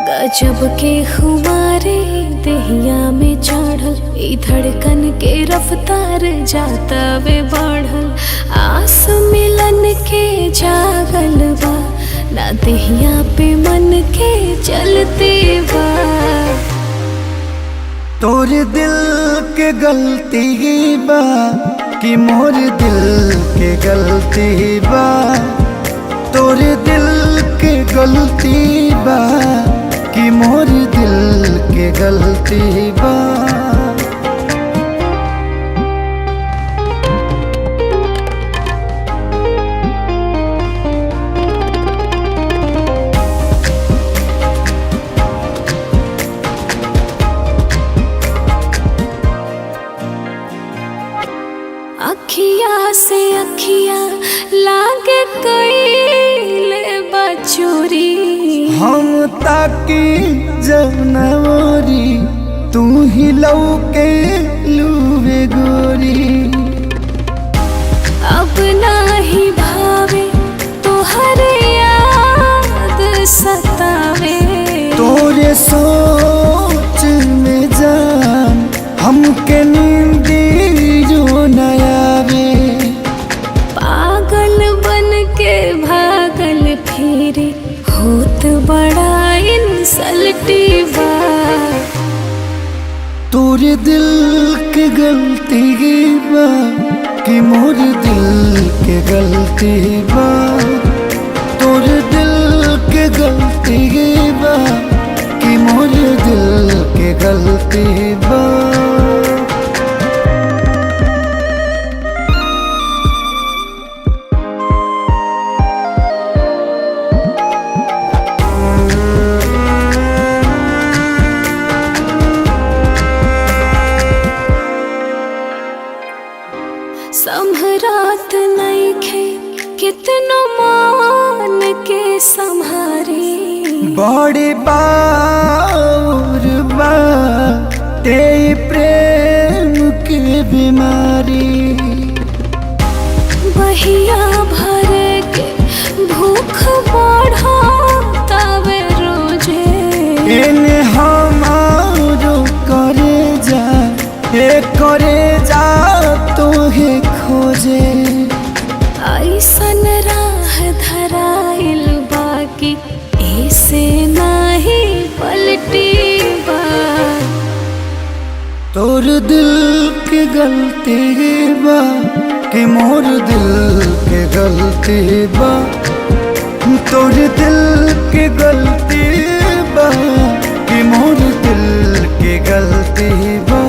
गजब के खुमारे दहिया में चढ़ल, ई धड़कन के रफ्तार जाता वे बढ़ल। आस मिलन के जागल बा, ना दहिया पे मन के चलते बा। तोर दिल के गलती बा कि मोर दिल के गलती बा। तोर दिल के गलती बा कि मोर दिल के गलती बा। अखिया से अखिया लागे कईले बचोरी। हम ताकी जब नवरी तू ही लौके लूबे गोरी। अब नाही भावे तोहरे याद सतावे। तोरे सोच में जान हमके नींदी जो नयावे। पागल बन के भागल फिरे होत बड़ा इंसल्टी बा। तोरे दिल के गलती बा कि मोर दिल के गलती बा। तोरे दिल के गलती बा कि मोर दिल के गलती बा। संभरात नइखे कितनो मान के संहारी। बड़ी बार बा ते प्रेम की बीमारी। बहिया भर के भूख बढ़ाता वे रोजे। इन्हें हमारो करे जा तो है खोजे। ऐसन राह धराइल बाकी ऐसे नाही पलटी बा। तोर दिल के गलती बा कि मोर दिल के गलती बा। तोर दिल के गलती बा कि मोर दिल के गलती बा।